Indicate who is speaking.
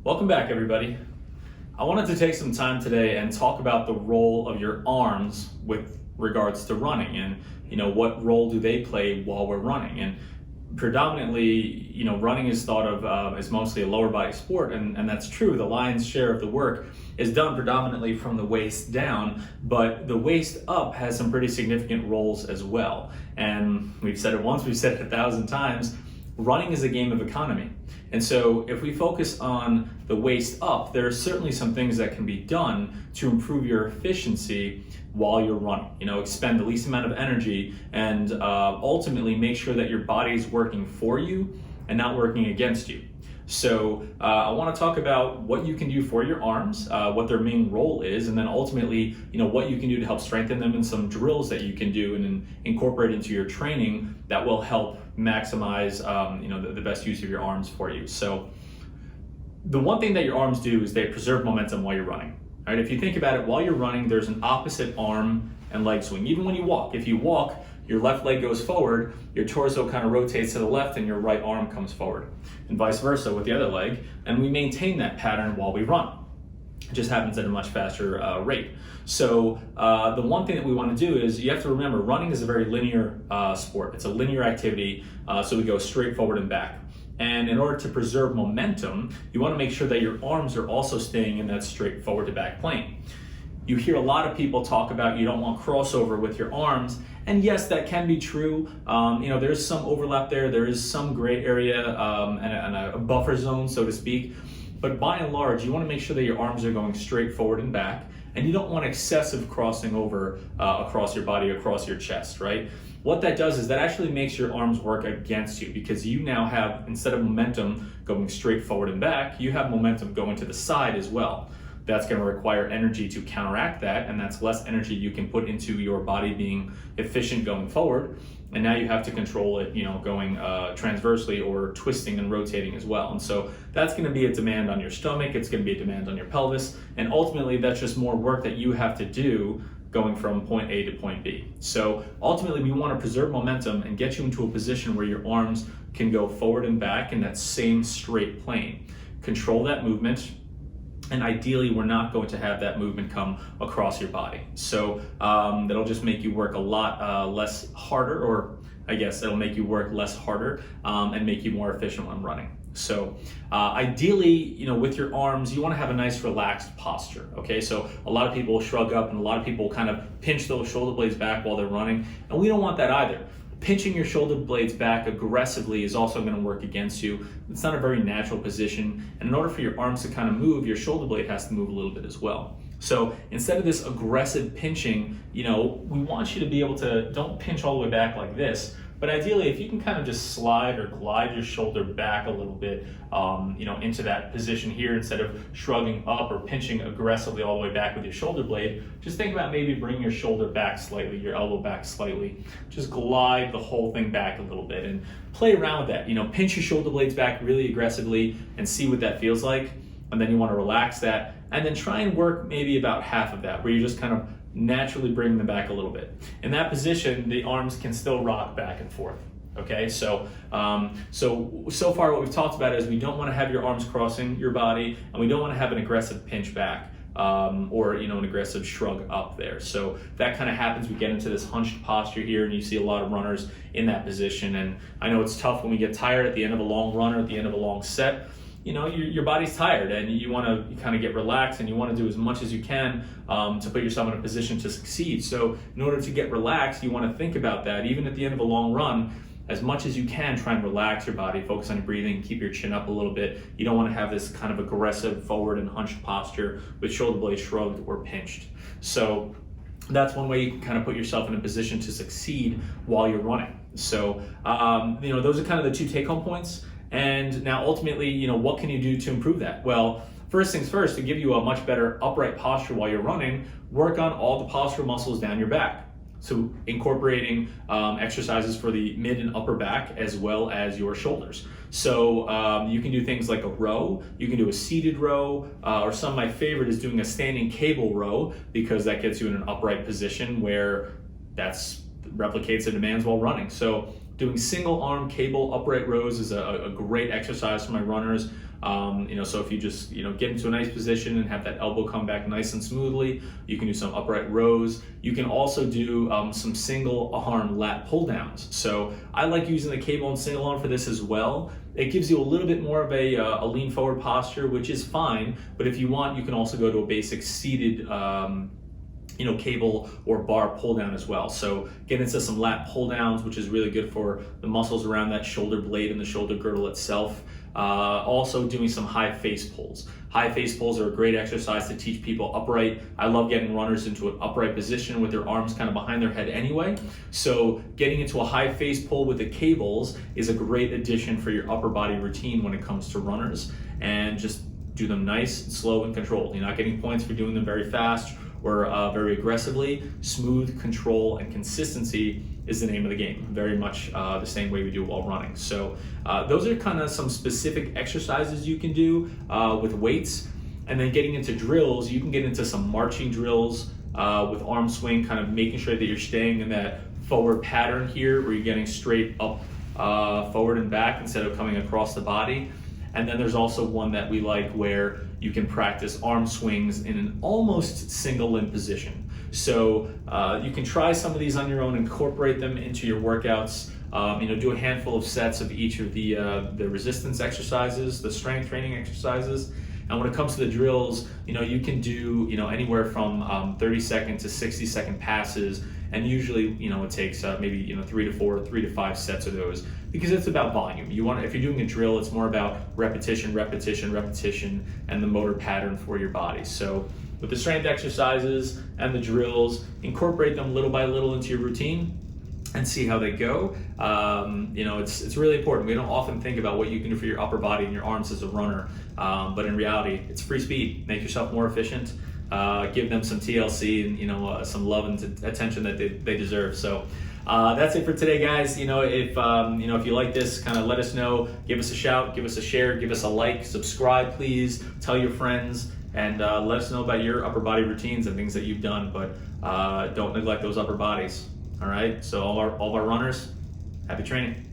Speaker 1: Welcome back, everybody. I wanted to take some time today and talk about the role of your arms with regards to running and, what role do they play while we're running. And predominantly, running is thought of as mostly a lower body sport, and that's true. The lion's share of the work is done predominantly from the waist down, but the waist up has some pretty significant roles as well. And we've said it once, we've said it 1,000 times. Running is a game of economy. And so if we focus on the waist up, there are certainly some things that can be done to improve your efficiency while you're running. Expend the least amount of energy and ultimately make sure that your body is working for you and not working against you. So I want to talk about what you can do for your arms, what their main role is, and then ultimately, what you can do to help strengthen them, and some drills that you can do and incorporate into your training that will help maximize, the best use of your arms for you. So the one thing that your arms do is they preserve momentum while you're running. All right? If you think about it, while you're running, there's an opposite arm and leg swing. Even when you walk, if you walk, your left leg goes forward, your torso kind of rotates to the left, and your right arm comes forward, and vice versa with the other leg. And we maintain that pattern while we run. It just happens at a much faster rate. So the one thing that we want to do is, you have to remember, running is a very linear sport. It's a linear activity, so we go straight forward and back. And in order to preserve momentum, you want to make sure that your arms are also staying in that straight forward to back plane. You hear a lot of people talk about you don't want crossover with your arms, and yes, that can be true. There's some overlap there. There is some gray area and a buffer zone, so to speak. But by and large, you want to make sure that your arms are going straight forward and back, and you don't want excessive crossing over across your body, across your chest, right? What that does is that actually makes your arms work against you, because you now have, instead of momentum going straight forward and back, you have momentum going to the side as well. That's going to require energy to counteract that, and that's less energy you can put into your body being efficient going forward. And now you have to control it, going transversely or twisting and rotating as well. And so that's going to be a demand on your stomach. It's going to be a demand on your pelvis. And ultimately, that's just more work that you have to do going from point A to point B. So ultimately, we want to preserve momentum and get you into a position where your arms can go forward and back in that same straight plane. Control that movement. And ideally, we're not going to have that movement come across your body. So that'll just make you work a lot less harder, or I guess it'll make you work less harder and make you more efficient when running. So ideally, with your arms, you want to have a nice relaxed posture, okay? So a lot of people shrug up, and a lot of people kind of pinch those shoulder blades back while they're running, and we don't want that either. Pinching your shoulder blades back aggressively is also going to work against you. It's not a very natural position, and in order for your arms to kind of move, your shoulder blade has to move a little bit as well. So instead of this aggressive pinching, we want you to be able to, don't pinch all the way back like this, but ideally, if you can kind of just slide or glide your shoulder back a little bit, into that position here, instead of shrugging up or pinching aggressively all the way back with your shoulder blade, just think about maybe bringing your shoulder back slightly, your elbow back slightly. Just glide the whole thing back a little bit and play around with that. Pinch your shoulder blades back really aggressively and see what that feels like. And then you want to relax that, and then try and work maybe about half of that, where you just kind of naturally bring them back a little bit. In that position, the arms can still rock back and forth. Okay, so far what we've talked about is we don't want to have your arms crossing your body, and we don't want to have an aggressive pinch back or an aggressive shrug up there. So that kind of happens. We get into this hunched posture here, and you see a lot of runners in that position. And I know it's tough when we get tired at the end of a long run or at the end of a long set. Your body's tired, and you want to kind of get relaxed, and you want to do as much as you can to put yourself in a position to succeed. So in order to get relaxed, you want to think about that. Even at the end of a long run, as much as you can, try and relax your body, focus on your breathing, keep your chin up a little bit. You don't want to have this kind of aggressive forward and hunched posture with shoulder blades shrugged or pinched. So that's one way you can kind of put yourself in a position to succeed while you're running. So, those are kind of the two take-home points. And now ultimately, what can you do to improve that? Well, first things first, to give you a much better upright posture while you're running, work on all the postural muscles down your back. So incorporating exercises for the mid and upper back as well as your shoulders. So you can do things like a row, you can do a seated row, or my favorite is doing a standing cable row, because that gets you in an upright position where that's replicates the demands while running. So doing single arm cable upright rows is a great exercise for my runners. So if you just, get into a nice position and have that elbow come back nice and smoothly, you can do some upright rows. You can also do some single arm lat pull downs. So I like using the cable and single arm for this as well. It gives you a little bit more of a lean forward posture, which is fine. But if you want, you can also go to a basic seated cable or bar pull down as well. So get into some lat pull downs, which is really good for the muscles around that shoulder blade and the shoulder girdle itself. Also doing some high face pulls. High face pulls are a great exercise to teach people upright. I love getting runners into an upright position with their arms kind of behind their head anyway. So getting into a high face pull with the cables is a great addition for your upper body routine when it comes to runners. And just do them nice, slow, and controlled. You're not getting points for doing them very fast or very aggressively. Smooth, control, and consistency is the name of the game. Very much the same way we do while running. So those are kind of some specific exercises you can do with weights. And then getting into drills, you can get into some marching drills with arm swing, kind of making sure that you're staying in that forward pattern here where you're getting straight up forward and back instead of coming across the body. And then there's also one that we like where you can practice arm swings in an almost single limb position. So you can try some of these on your own, incorporate them into your workouts. Do a handful of sets of each of the resistance exercises, the strength training exercises. And when it comes to the drills, you can do anywhere from 30-second to 60-second passes. And usually, it takes maybe 3 to 5 sets of those, because it's about volume. If you're doing a drill, it's more about repetition, and the motor pattern for your body. So with the strength exercises and the drills, incorporate them little by little into your routine and see how they go. It's really important. We don't often think about what you can do for your upper body and your arms as a runner, but in reality, it's free speed. Make yourself more efficient. Give them some TLC and some love and attention that they deserve. So that's it for today, guys. If you like this, kind of let us know. Give us a shout, give us a share, give us a like, subscribe, please. Tell your friends, and let us know about your upper body routines and things that you've done. But don't neglect those upper bodies. All right. So all of our runners, happy training.